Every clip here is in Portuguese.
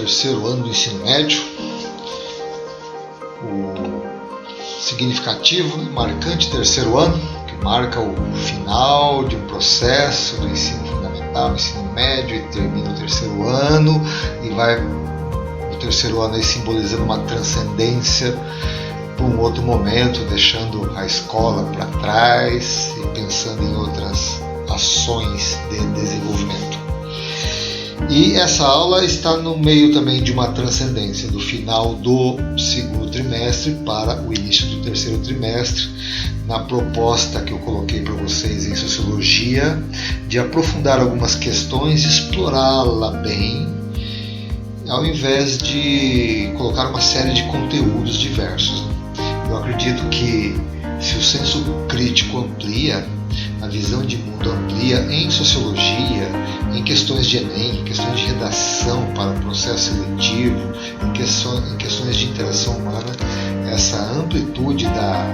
terceiro ano do ensino médio, o significativo, marcante terceiro ano, que marca o final de um processo do ensino fundamental, ensino médio, e termina o terceiro ano, e vai o terceiro ano aí simbolizando uma transcendência para um outro momento, deixando a escola para trás e pensando em outras ações de desenvolvimento. E essa aula está no meio também de uma transcendência do final do segundo trimestre para o início do terceiro trimestre, na proposta que eu coloquei para vocês em Sociologia, de aprofundar algumas questões, explorá-la bem, ao invés de colocar uma série de conteúdos diversos. Eu acredito que se o senso crítico amplia, a visão de mundo amplia em Sociologia, em questões de Enem, em questões de redação para o processo seletivo, em questões de interação humana, essa amplitude da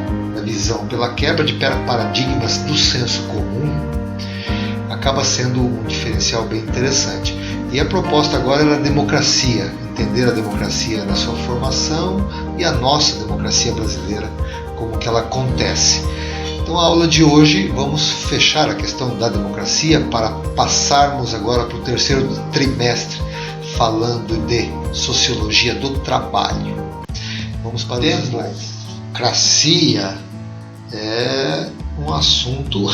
visão pela quebra de paradigmas do senso comum acaba sendo um diferencial bem interessante. E a proposta agora é a democracia, entender a democracia na sua formação e a nossa democracia brasileira, como que ela acontece. Então, a aula de hoje, vamos fechar a questão da democracia para passarmos agora para o terceiro trimestre, falando de sociologia do trabalho. Vamos para a democracia. É um assunto...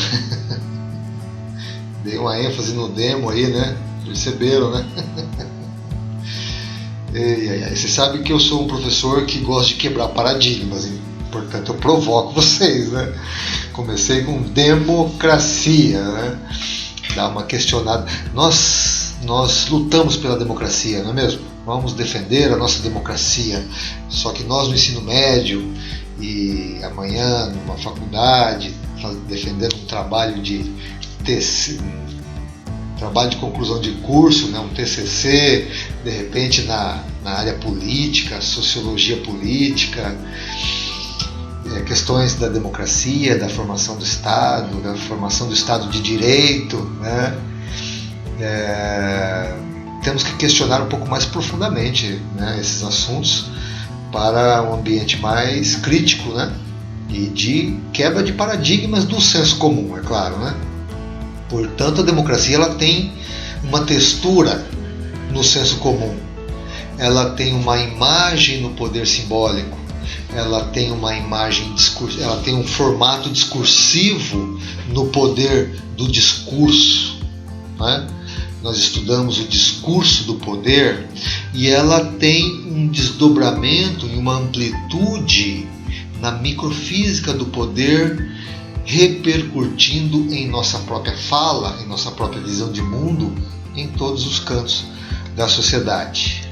Dei uma ênfase no demo aí, né? Perceberam, né? Você sabe que eu sou um professor que gosta de quebrar paradigmas, hein? Portanto eu provoco vocês, né? Comecei com democracia, né? Dá uma questionada. Nós lutamos pela democracia, não é mesmo? Vamos defender a nossa democracia. Só que nós no ensino médio e amanhã numa faculdade, defendendo um trabalho de conclusão de curso, né, um TCC, de repente na área política, sociologia política, questões da democracia, da formação do Estado, da formação do Estado de Direito, né? Temos que questionar um pouco mais profundamente, né, esses assuntos para um ambiente mais crítico, né, e de quebra de paradigmas do senso comum, é claro, né? Portanto, a democracia ela tem uma textura no senso comum, ela tem uma imagem no poder simbólico, ela tem uma imagem ela tem um formato discursivo no poder do discurso, né? Nós estudamos o discurso do poder e ela tem um desdobramento e uma amplitude na microfísica do poder, repercutindo em nossa própria fala, em nossa própria visão de mundo, em todos os cantos da sociedade.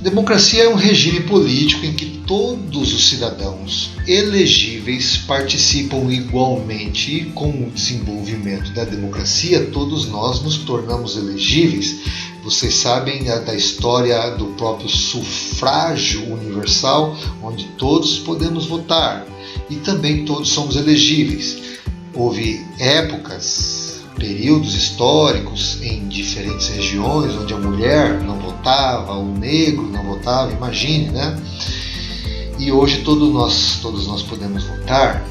Democracia é um regime político em que todos os cidadãos elegíveis participam igualmente, e com o desenvolvimento da democracia todos nós nos tornamos elegíveis. Vocês sabem da história do próprio sufrágio universal, onde todos podemos votar e também todos somos elegíveis. Houve épocas, períodos históricos em diferentes regiões onde a mulher não votava, o negro não votava, imagine, né? E hoje todos nós podemos votar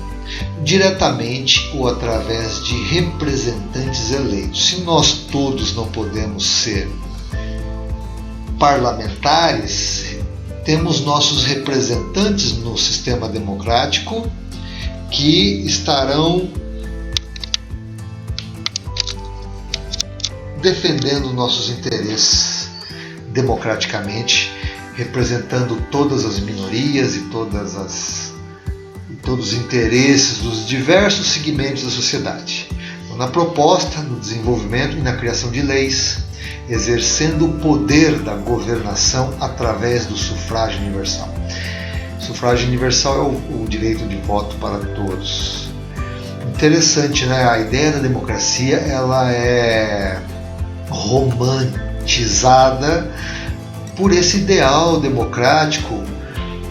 diretamente ou através de representantes eleitos. Se nós todos não podemos ser parlamentares, temos nossos representantes no sistema democrático que estarão defendendo nossos interesses democraticamente, representando todas as minorias e todos os interesses dos diversos segmentos da sociedade. Então, na proposta, no desenvolvimento e na criação de leis, exercendo o poder da governação através do sufrágio universal. O sufrágio universal é o direito de voto para todos. Interessante, né? A ideia da democracia ela é romantizada por esse ideal democrático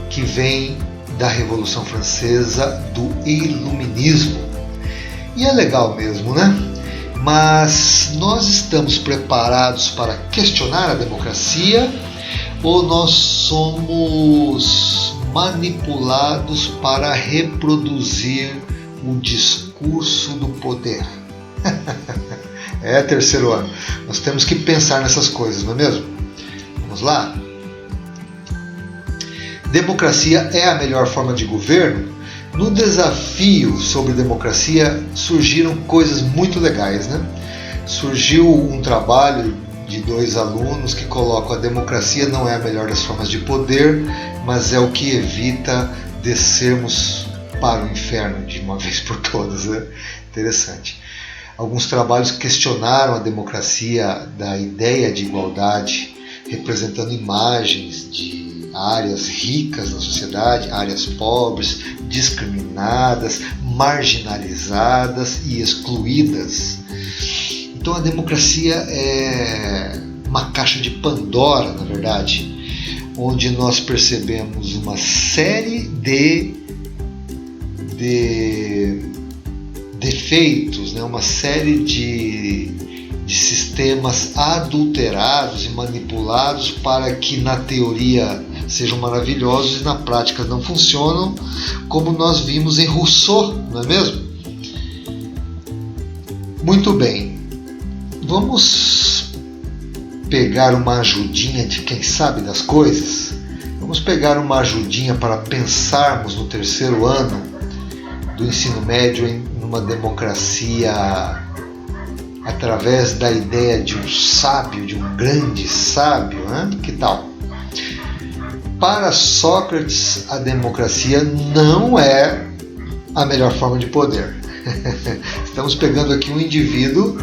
que vem da Revolução Francesa, do Iluminismo. E é legal mesmo, né? Mas nós estamos preparados para questionar a democracia ou nós somos manipulados para reproduzir o discurso do poder? Terceiro ano. Nós temos que pensar nessas coisas, não é mesmo? Vamos lá? Democracia é a melhor forma de governo? No desafio sobre democracia surgiram coisas muito legais, né? Surgiu um trabalho de 2 alunos que colocam: a democracia não é a melhor das formas de poder, mas é o que evita descermos para o inferno de uma vez por todas, né? Interessante. Alguns trabalhos questionaram a democracia da ideia de igualdade, representando imagens de áreas ricas na sociedade, áreas pobres, discriminadas, marginalizadas e excluídas. Então a democracia é uma caixa de Pandora, na verdade, onde nós percebemos uma série de defeitos, né? Uma série de sistemas adulterados e manipulados para que na teoria sejam maravilhosos e na prática não funcionam, como nós vimos em Rousseau, não é mesmo? Muito bem, vamos pegar uma ajudinha de quem sabe das coisas? Vamos pegar uma ajudinha para pensarmos no terceiro ano do ensino médio em uma democracia através da ideia de um sábio, de um grande sábio, né? Que tal? Para Sócrates, a democracia não é a melhor forma de poder. Estamos pegando aqui um indivíduo,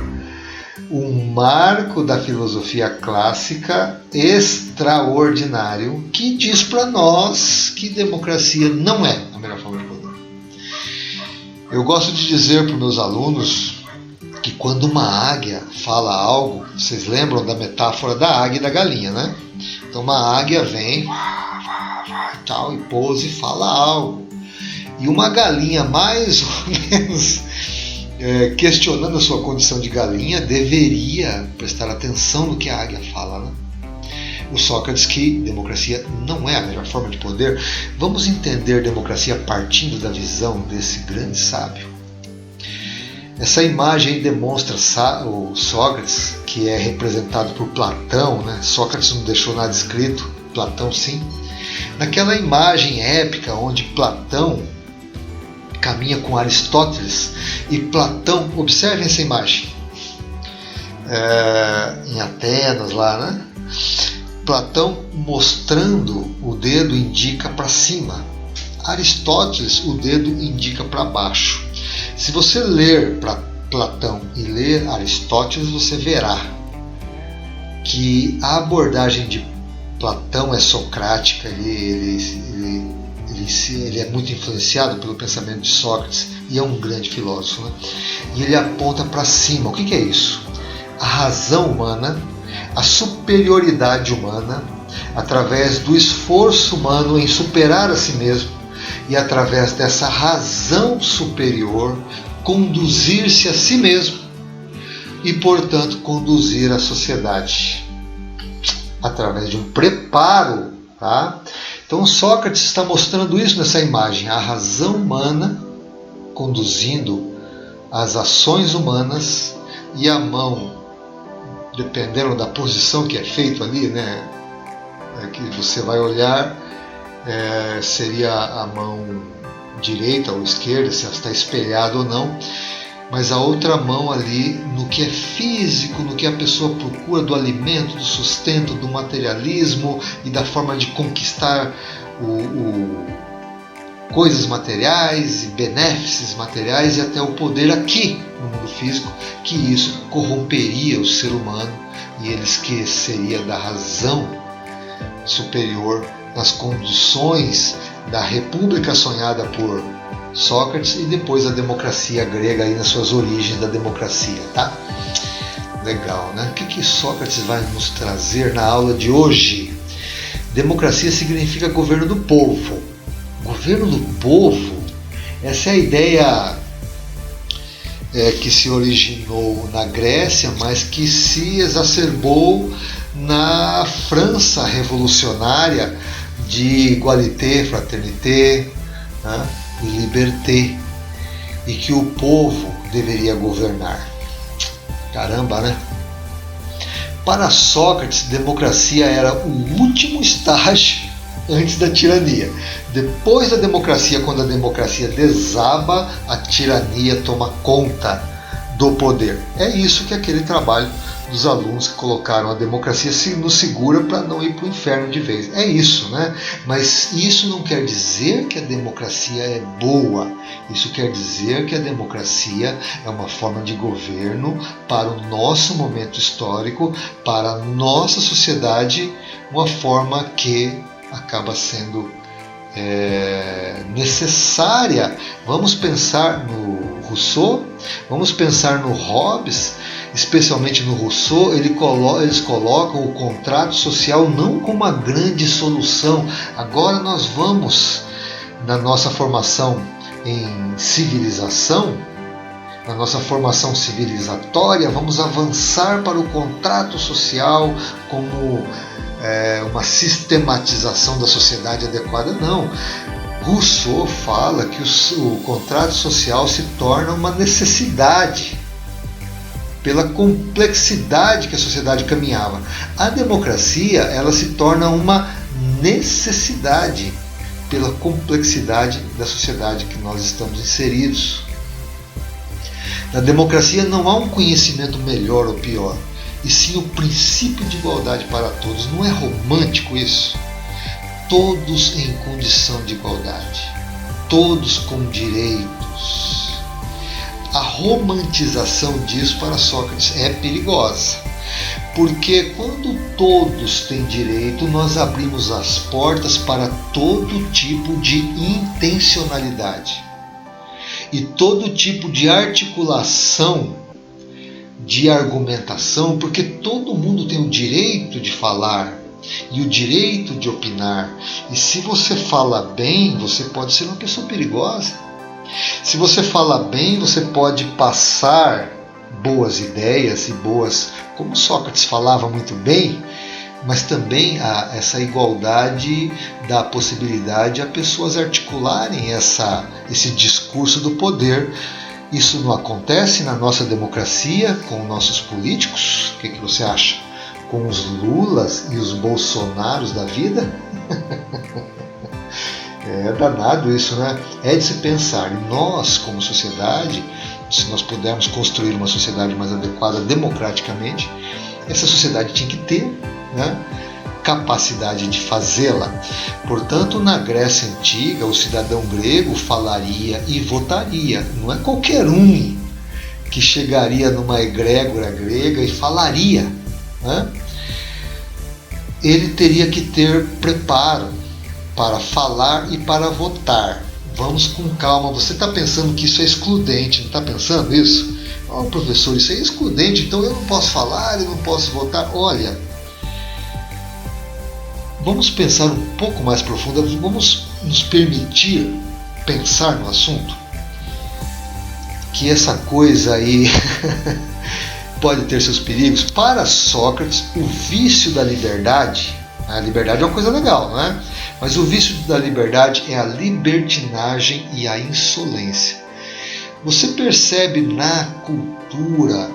um marco da filosofia clássica extraordinário, que diz para nós que democracia não é a melhor forma de poder. Eu gosto de dizer para os meus alunos que quando uma águia fala algo, vocês lembram da metáfora da águia e da galinha, né? Então uma águia vem tal, e pousa e fala algo. E uma galinha mais ou menos questionando a sua condição de galinha deveria prestar atenção no que a águia fala, né? O Sócrates que democracia não é a melhor forma de poder. Vamos entender democracia partindo da visão desse grande sábio. Essa imagem demonstra o Sócrates, que é representado por Platão, né? Sócrates não deixou nada escrito, Platão sim. Naquela imagem épica onde Platão caminha com Aristóteles e Platão, observem essa imagem, em Atenas lá, né? Platão mostrando o dedo indica para cima, Aristóteles o dedo indica para baixo. Se você ler para Platão e ler Aristóteles, você verá que a abordagem de Platão é socrática, ele é muito influenciado pelo pensamento de Sócrates e é um grande filósofo, né? E ele aponta para cima. O que é isso? A razão humana, a superioridade humana, através do esforço humano em superar a si mesmo e através dessa razão superior conduzir-se a si mesmo e, portanto, conduzir a sociedade através de um preparo, tá? Então Sócrates está mostrando isso nessa imagem, a razão humana conduzindo as ações humanas e a mão, dependendo da posição que é feito ali, né, que você vai olhar, seria a mão direita ou esquerda, se ela está espelhada ou não, mas a outra mão ali no que é físico, no que a pessoa procura do alimento, do sustento, do materialismo e da forma de conquistar coisas materiais e benefícios materiais e até o poder aqui no mundo físico, que isso corromperia o ser humano e ele esqueceria da razão superior nas condições da república sonhada por Sócrates e depois a democracia grega aí nas suas origens da democracia, tá? Legal, né? O que Sócrates vai nos trazer na aula de hoje? Democracia significa governo do povo. Governo do povo, essa é a ideia que se originou na Grécia, mas que se exacerbou na França revolucionária de égalité, fraternité, né, e liberté, e que o povo deveria governar. Caramba, né? Para Sócrates, democracia era o último estágio antes da tirania. Depois da democracia, quando a democracia desaba, a tirania toma conta do poder. É isso que aquele trabalho dos alunos que colocaram a democracia nos segura para não ir para o inferno de vez. É isso, né? Mas isso não quer dizer que a democracia é boa. Isso quer dizer que a democracia é uma forma de governo para o nosso momento histórico, para a nossa sociedade, uma forma que acaba sendo necessária. Vamos pensar no Rousseau, vamos pensar no Hobbes, especialmente no Rousseau. Eles colocam o contrato social não como uma grande solução. Agora nós vamos, na nossa formação em civilização, na nossa formação civilizatória, vamos avançar para o contrato social como uma sistematização da sociedade adequada. Não. Rousseau fala que o contrato social se torna uma necessidade pela complexidade que a sociedade caminhava. A democracia, ela se torna uma necessidade pela complexidade da sociedade que nós estamos inseridos. Na democracia não há um conhecimento melhor ou pior, e sim o princípio de igualdade para todos. Não é romântico isso? Todos em condição de igualdade, todos com direitos. A romantização disso para Sócrates é perigosa, porque quando todos têm direito, nós abrimos as portas para todo tipo de intencionalidade e todo tipo de articulação, de argumentação, porque todo mundo tem o direito de falar e o direito de opinar. E se você fala bem, você pode ser uma pessoa perigosa. Se você fala bem, você pode passar boas ideias e boas, como Sócrates falava muito bem, mas também essa igualdade dá a possibilidade a pessoas articularem esse discurso do poder. Isso não acontece na nossa democracia com nossos políticos? O que você acha? Com os Lulas e os Bolsonaros da vida? É danado isso, né? É de se pensar. E nós, como sociedade, se nós pudermos construir uma sociedade mais adequada democraticamente, essa sociedade tinha que ter, né, capacidade de fazê-la. Portanto, na Grécia Antiga, o cidadão grego falaria e votaria. Não é qualquer um que chegaria numa egrégora grega e falaria, né? Ele teria que ter preparo para falar e para votar. Vamos com calma. Você está pensando que isso é excludente, não está pensando isso? Oh, professor, isso é excludente, então eu não posso falar, eu não posso votar. Olha, vamos pensar um pouco mais profundo, vamos nos permitir pensar no assunto. Que essa coisa aí pode ter seus perigos. Para Sócrates, o vício da liberdade, a liberdade é uma coisa legal, não é? Mas o vício da liberdade é a libertinagem e a insolência. Você percebe na cultura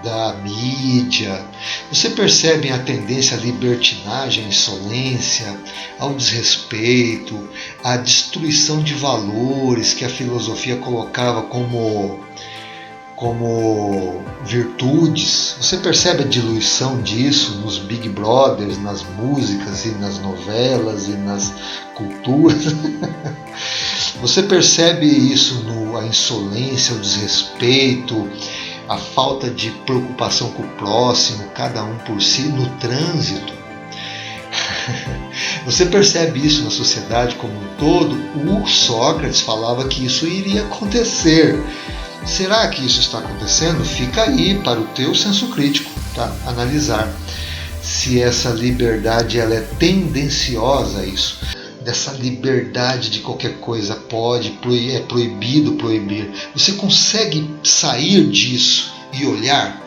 da mídia, você percebe a tendência à libertinagem, à insolência, ao desrespeito, à destruição de valores que a filosofia colocava como virtudes. Você percebe a diluição disso nos Big Brothers, nas músicas e nas novelas e nas culturas. Você percebe isso a insolência, o desrespeito, a falta de preocupação com o próximo, cada um por si, no trânsito. Você percebe isso na sociedade como um todo. O Sócrates falava que isso iria acontecer. Será que isso está acontecendo? Fica aí para o teu senso crítico, tá? Analisar se essa liberdade ela é tendenciosa a isso. dessa liberdade de qualquer coisa pode, é proibido proibir. Você consegue sair disso e olhar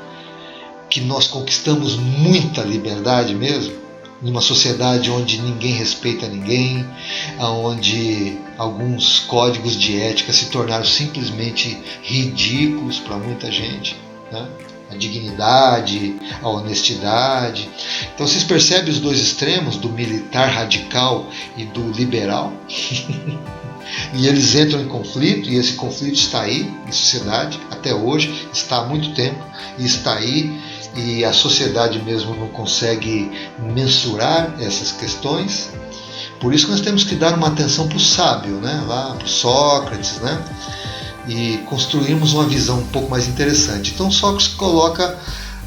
que nós conquistamos muita liberdade mesmo, numa sociedade onde ninguém respeita ninguém, onde alguns códigos de ética se tornaram simplesmente ridículos para muita gente, né? A dignidade, a honestidade. Então vocês percebem os dois extremos, do militar radical e do liberal? E eles entram em conflito, e esse conflito está aí na sociedade até hoje, está há muito tempo, e está aí, e a sociedade mesmo não consegue mensurar essas questões. Por isso que nós temos que dar uma atenção para o sábio, né? Lá para o Sócrates, né? E construirmos uma visão um pouco mais interessante. Então Sócrates coloca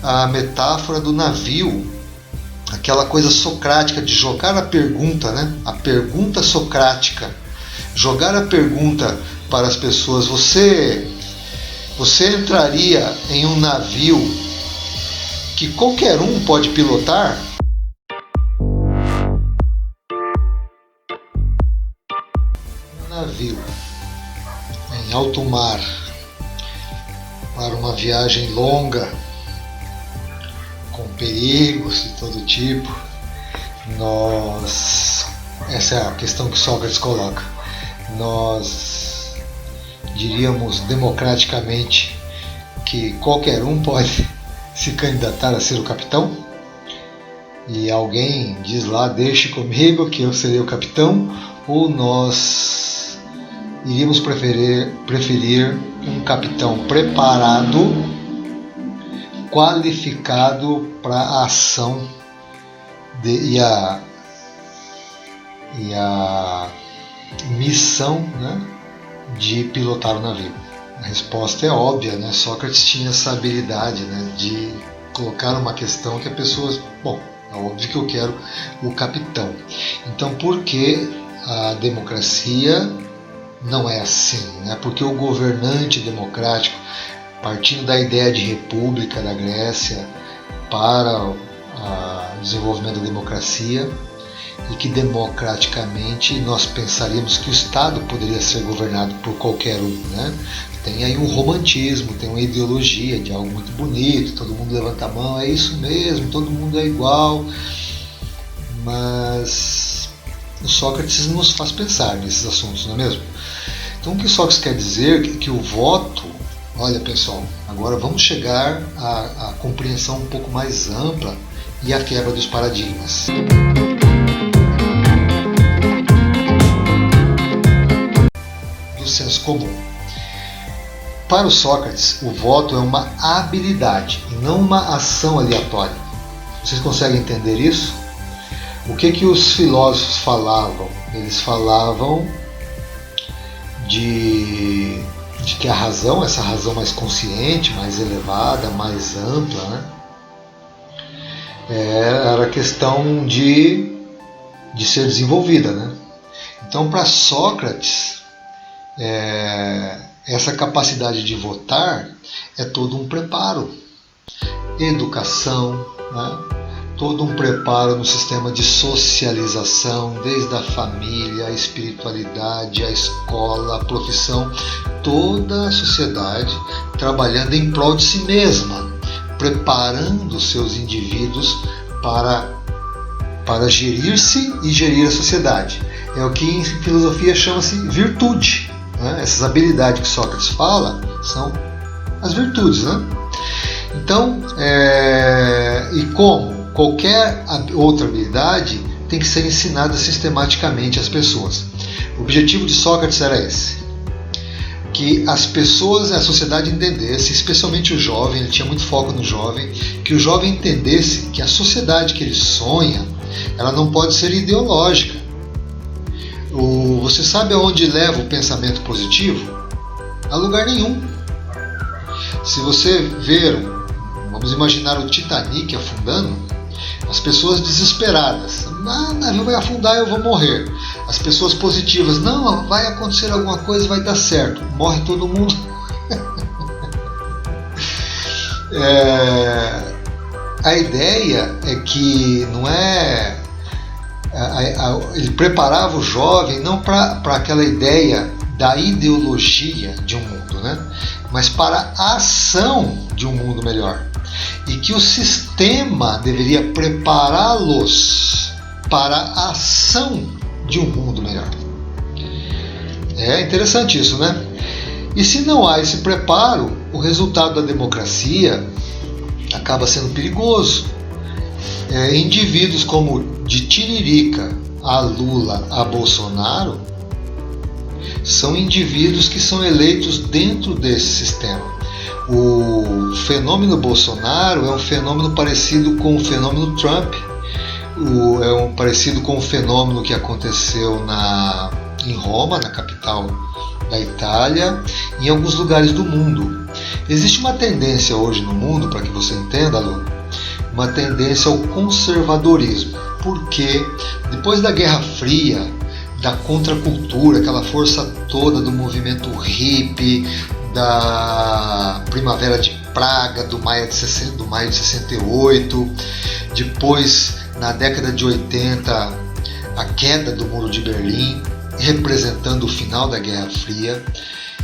a metáfora do navio, aquela coisa socrática de jogar a pergunta, né? A pergunta socrática, jogar a pergunta para as pessoas: você entraria em um navio que qualquer um pode pilotar? Um navio em alto mar para uma viagem longa, com perigos de todo tipo. Essa é a questão que Sócrates coloca. Nós diríamos democraticamente que qualquer um pode se candidatar a ser o capitão, e alguém diz lá: deixe comigo que eu serei o capitão, ou nós iríamos preferir um capitão preparado, qualificado para a ação e a missão, né, de pilotar o navio? A resposta é óbvia, né? Sócrates tinha essa habilidade, né, de colocar uma questão que a pessoa... Bom, é óbvio que eu quero o capitão. Então, por que a democracia não é assim, né? Porque o governante democrático, partindo da ideia de república da Grécia para o desenvolvimento da democracia, e que democraticamente nós pensaríamos que o Estado poderia ser governado por qualquer um, né? Tem aí um romantismo, tem uma ideologia de algo muito bonito, todo mundo levanta a mão, é isso mesmo, todo mundo é igual, mas o Sócrates nos faz pensar nesses assuntos, não é mesmo? Então o que Sócrates quer dizer é que o voto... Olha, pessoal, agora vamos chegar à compreensão um pouco mais ampla e à quebra dos paradigmas. Do senso comum. Para o Sócrates, o voto é uma habilidade e não uma ação aleatória. Vocês conseguem entender isso? O que os filósofos falavam? Eles falavam de que a razão, essa razão mais consciente, mais elevada, mais ampla, né, era questão de ser desenvolvida, né? Então, para Sócrates, essa capacidade de votar é todo um preparo, educação, né? Todo um preparo no sistema de socialização, desde a família, a espiritualidade, a escola, a profissão, toda a sociedade trabalhando em prol de si mesma, preparando os seus indivíduos para gerir-se e gerir a sociedade. É o que em filosofia chama-se virtude, né? Essas habilidades que Sócrates fala são as virtudes, né? Então, e como qualquer outra habilidade tem que ser ensinada sistematicamente às pessoas. O objetivo de Sócrates era esse: que as pessoas, a sociedade entendesse, especialmente o jovem, ele tinha muito foco no jovem, que o jovem entendesse que a sociedade que ele sonha, ela não pode ser ideológica. Você sabe aonde leva o pensamento positivo? A lugar nenhum. Se você ver, vamos imaginar o Titanic afundando, as pessoas desesperadas: o navio vai afundar, eu vou morrer. As pessoas positivas: não, vai acontecer alguma coisa, vai dar certo. Morre todo mundo. A ideia é que não é ele preparava o jovem não para aquela ideia da ideologia de um mundo, né? Mas para a ação de um mundo melhor. E que o sistema deveria prepará-los para a ação de um mundo melhor. É interessante isso, né? E se não há esse preparo, o resultado da democracia acaba sendo perigoso. Indivíduos como de Tiririca a Lula a Bolsonaro são indivíduos que são eleitos dentro desse sistema. O fenômeno Bolsonaro é um fenômeno parecido com o fenômeno Trump, parecido com o fenômeno que aconteceu em Roma, na capital da Itália, e em alguns lugares do mundo. Existe uma tendência hoje no mundo, para que você entenda, Lu, uma tendência ao conservadorismo, porque depois da Guerra Fria, da contracultura, aquela força toda do movimento hippie, da Primavera de Praga, do maio de 68, depois, na década de 80, a queda do Muro de Berlim, representando o final da Guerra Fria,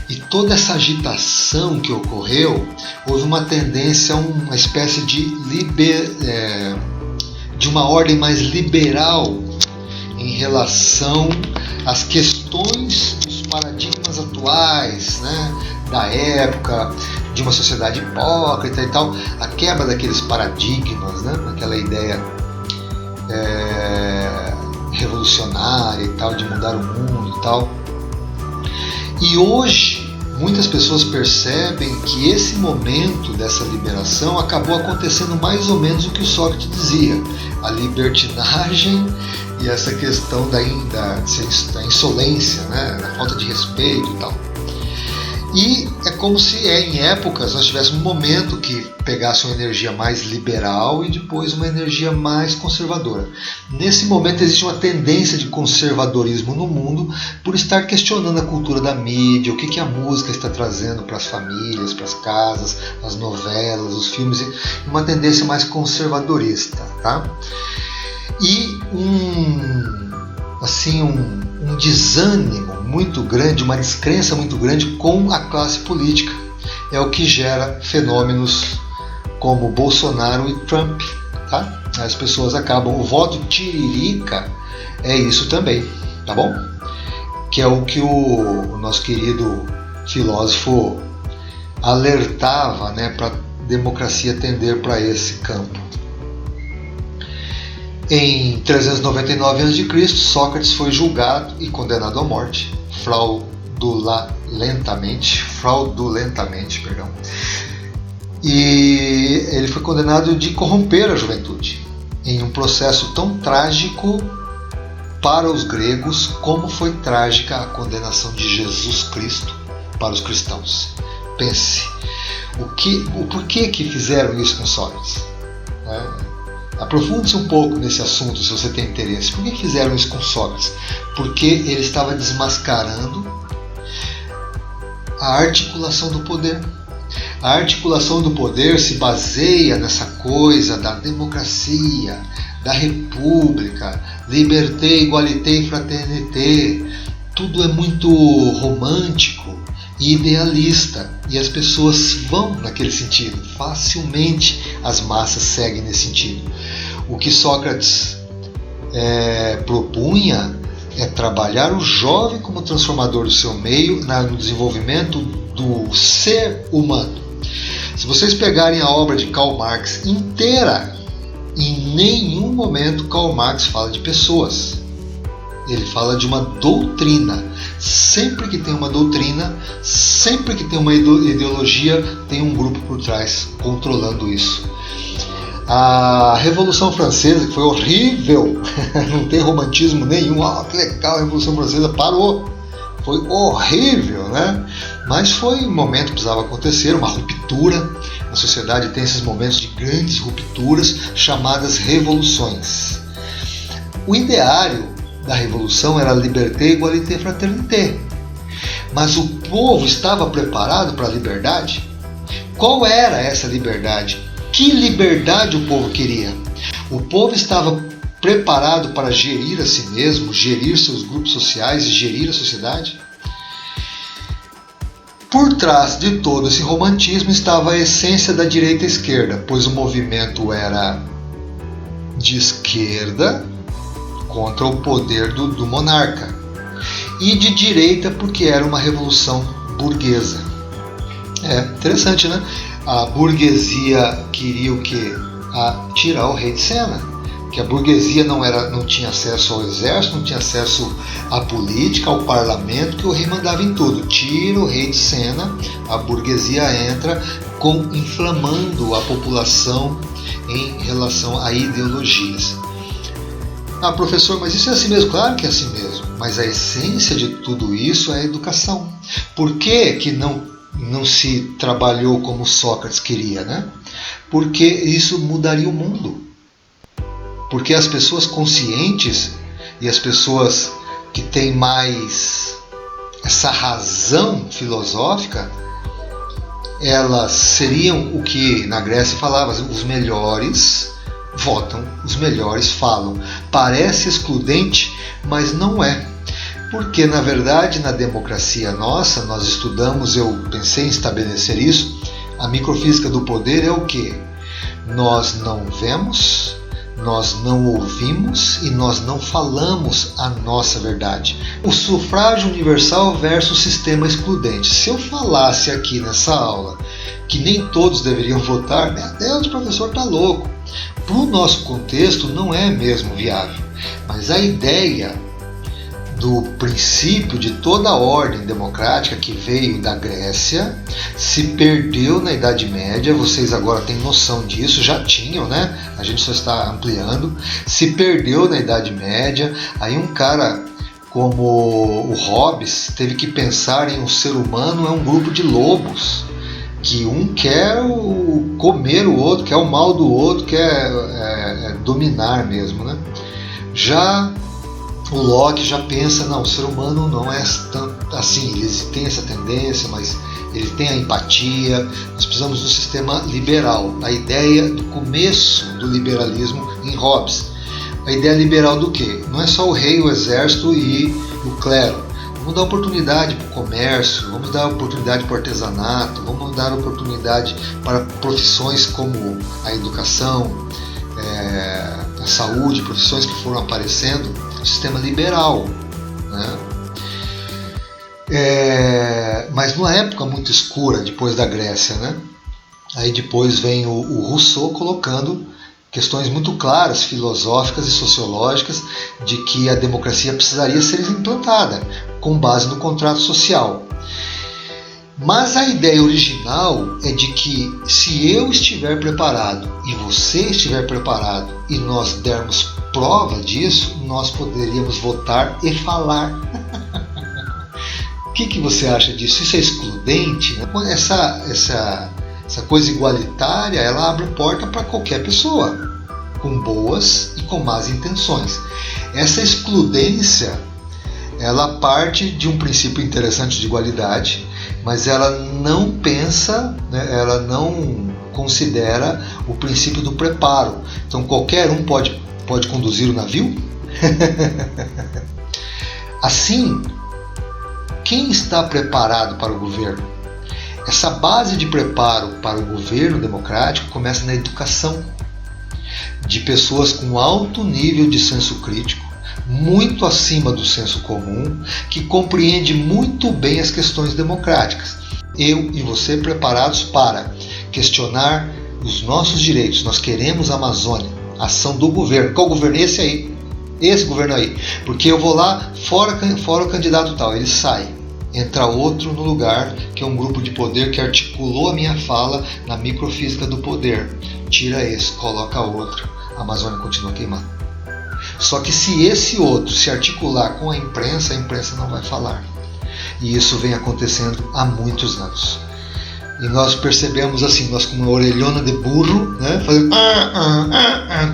e toda essa agitação que ocorreu, houve uma tendência a uma espécie de uma ordem mais liberal em relação às questões dos paradigmas atuais, né, da época, de uma sociedade hipócrita e tal, a quebra daqueles paradigmas, né, aquela ideia revolucionária e tal, de mudar o mundo e tal. E hoje muitas pessoas percebem que esse momento dessa liberação acabou acontecendo mais ou menos o que o Sócrates dizia, a libertinagem e essa questão da insolência, né, da falta de respeito e tal. E é como se em épocas nós tivéssemos um momento que pegasse uma energia mais liberal e depois uma energia mais conservadora. Nesse momento existe uma tendência de conservadorismo no mundo por estar questionando a cultura da mídia, o que a música está trazendo para as famílias, para as casas, as novelas, os filmes, uma tendência mais conservadorista, tá? E um desânimo muito grande, uma descrença muito grande com a classe política. É o que gera fenômenos como Bolsonaro e Trump. Tá? As pessoas acabam, o voto tiririca é isso também, tá bom? Que é o que o nosso querido filósofo alertava, né, para a democracia tender para esse campo. Em 399 a.C., Sócrates foi julgado e condenado à morte, fraudulentamente, e ele foi condenado de corromper a juventude, em um processo tão trágico para os gregos como foi trágica a condenação de Jesus Cristo para os cristãos. Pense, o porquê que fizeram isso com Sócrates? Aprofunde-se um pouco nesse assunto se você tem interesse. Por que fizeram isso com Sócrates? Porque ele estava desmascarando a articulação do poder. A articulação do poder se baseia nessa coisa da democracia, da república, liberté, igualité e fraternité. Tudo é muito romântico e idealista, e as pessoas vão naquele sentido. Facilmente as massas seguem nesse sentido. O que Sócrates propunha é trabalhar o jovem como transformador do seu meio no desenvolvimento do ser humano. Se vocês pegarem a obra de Karl Marx inteira, em nenhum momento Karl Marx fala de pessoas. Ele fala de uma doutrina. Sempre que tem uma doutrina, sempre que tem uma ideologia, tem um grupo por trás controlando isso. A Revolução Francesa, que foi horrível, não tem romantismo nenhum, que legal, a Revolução Francesa parou. Foi horrível, né? Mas foi um momento que precisava acontecer, uma ruptura. A sociedade tem esses momentos de grandes rupturas, chamadas revoluções. O ideário da revolução era liberté, igualité, fraternité. Mas o povo estava preparado para a liberdade? Qual era essa liberdade? Que liberdade o povo queria? O povo estava preparado para gerir a si mesmo, gerir seus grupos sociais e gerir a sociedade? Por trás de todo esse romantismo estava a essência da direita e esquerda, pois o movimento era de esquerda contra o poder do monarca, e de direita porque era uma revolução burguesa. Interessante, né? A burguesia queria o quê? Tirar o rei de cena. Que a burguesia não tinha acesso ao exército, não tinha acesso à política, ao parlamento, que o rei mandava em tudo. Tira o rei de cena, a burguesia entra inflamando a população em relação a ideologias. Professor, mas isso é assim mesmo? Claro que é assim mesmo, mas a essência de tudo isso é a educação. Por que não se trabalhou como Sócrates queria, né? Porque isso mudaria o mundo. Porque as pessoas conscientes e as pessoas que têm mais essa razão filosófica, elas seriam o que na Grécia falava, os melhores votam, os melhores falam. Parece excludente, mas não é. Porque, na verdade, na democracia nossa, nós estudamos, eu pensei em estabelecer isso, a microfísica do poder é o quê? Nós não vemos, nós não ouvimos e nós não falamos a nossa verdade. O sufrágio universal versus sistema excludente. Se eu falasse aqui nessa aula que nem todos deveriam votar, meu Deus, o professor está louco. Para o nosso contexto não é mesmo viável. Mas a ideia do princípio de toda a ordem democrática que veio da Grécia se perdeu na Idade Média. Vocês agora têm noção disso, já tinham, né? A gente só está ampliando. Se perdeu na Idade Média. Aí um cara como o Hobbes teve que pensar em um ser humano é um grupo de lobos, que um quer comer o outro, quer o mal do outro, quer dominar mesmo, né? Já o Locke já pensa, não, o ser humano não é tanto assim, ele tem essa tendência, mas ele tem a empatia. Nós precisamos de um sistema liberal. A ideia do começo do liberalismo em Hobbes. A ideia liberal do quê? Não é só o rei, o exército e o clero. Vamos dar oportunidade para o comércio, vamos dar oportunidade para o artesanato, vamos dar oportunidade para profissões como a educação, a saúde, profissões que foram aparecendo. Um sistema liberal, né? Mas numa época muito escura depois da Grécia, né? Aí depois vem o Rousseau colocando questões muito claras, filosóficas e sociológicas, de que a democracia precisaria ser implantada com base no contrato social. Mas a ideia original é de que se eu estiver preparado e você estiver preparado e nós dermos prova disso, nós poderíamos votar e falar. O que você acha disso? Isso é excludente? Essa coisa igualitária, ela abre porta para qualquer pessoa, com boas e com más intenções. Essa excludência, ela parte de um princípio interessante de igualdade, mas ela não pensa, né, ela não considera o princípio do preparo. Então qualquer um pode conduzir o navio? Assim, quem está preparado para o governo? Essa base de preparo para o governo democrático começa na educação de pessoas com alto nível de senso crítico, muito acima do senso comum, que compreende muito bem as questões democráticas. Eu e você preparados para questionar os nossos direitos. Nós queremos a Amazônia, a ação do governo. Qual governo? Esse aí. Esse governo aí. Porque eu vou lá, fora o candidato tal, ele sai. Entra outro no lugar, que é um grupo de poder que articulou a minha fala na microfísica do poder. Tira esse, coloca outro. A Amazônia continua queimando. Só que se esse outro se articular com a imprensa não vai falar. E isso vem acontecendo há muitos anos. E nós percebemos assim, nós com uma orelhona de burro, né, fazendo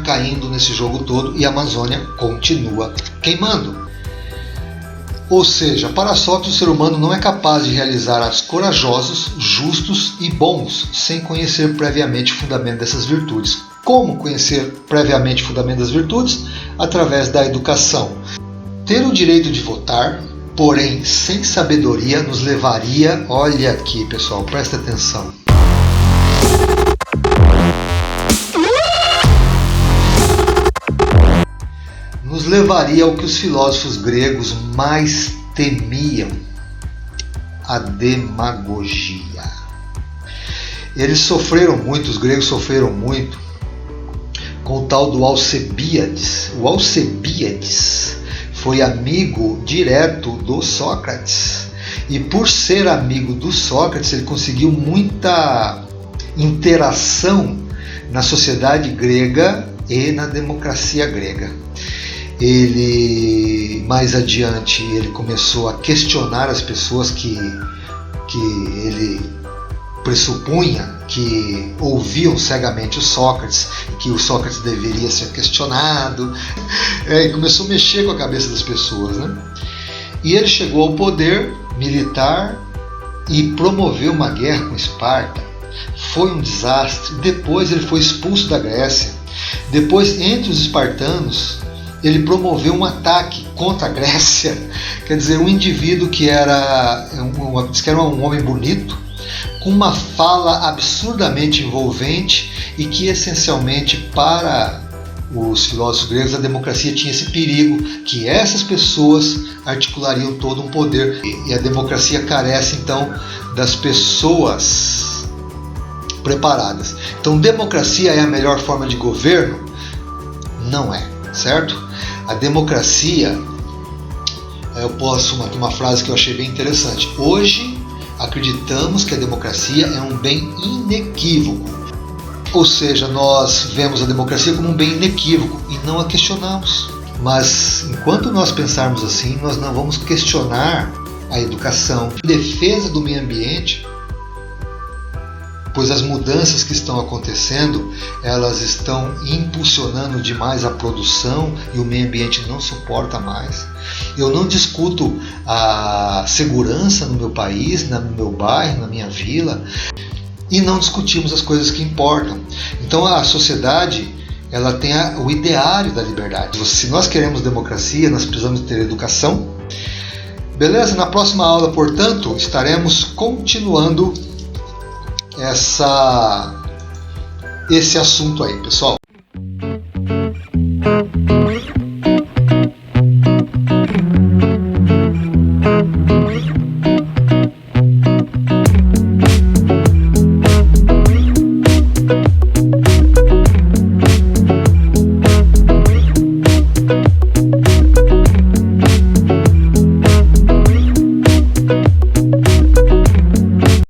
caindo nesse jogo todo, e a Amazônia continua queimando. Ou seja, para Sócrates, o ser humano não é capaz de realizar atos corajosos, justos e bons, sem conhecer previamente o fundamento dessas virtudes. Como conhecer previamente o fundamento das virtudes? Através da educação. Ter o direito de votar, porém sem sabedoria, nos levaria, olha aqui pessoal, presta atenção, nos levaria ao que os filósofos gregos mais temiam, a demagogia. Eles sofreram muito, os gregos sofreram muito com o tal do Alcebíades. O Alcebíades foi amigo direto do Sócrates. E por ser amigo do Sócrates, ele conseguiu muita interação na sociedade grega e na democracia grega. Ele, mais adiante, ele começou a questionar as pessoas que ele pressupunha que ouviam cegamente o Sócrates, que o Sócrates deveria ser questionado, e começou a mexer com a cabeça das pessoas, né? E ele chegou ao poder militar e promoveu uma guerra com Esparta. Foi um desastre. Depois ele foi expulso da Grécia. Depois, entre os espartanos, ele promoveu um ataque contra a Grécia. Quer dizer, um indivíduo que era um homem bonito, com uma fala absurdamente envolvente e que essencialmente para os filósofos gregos a democracia tinha esse perigo que essas pessoas articulariam todo um poder, e a democracia carece então das pessoas preparadas. Então democracia é a melhor forma de governo? Não é, certo? A democracia, eu posso, aqui uma frase que eu achei bem interessante, hoje acreditamos que a democracia é um bem inequívoco. Ou seja, nós vemos a democracia como um bem inequívoco e não a questionamos. Mas enquanto nós pensarmos assim, nós não vamos questionar a educação, a defesa do meio ambiente, pois as mudanças que estão acontecendo, elas estão impulsionando demais a produção e o meio ambiente não suporta mais. Eu não discuto a segurança no meu país, no meu bairro, na minha vila, e não discutimos as coisas que importam. Então a sociedade, ela tem o ideário da liberdade. Se nós queremos democracia, nós precisamos ter educação. Beleza? Na próxima aula, portanto, estaremos continuando esse assunto aí, pessoal.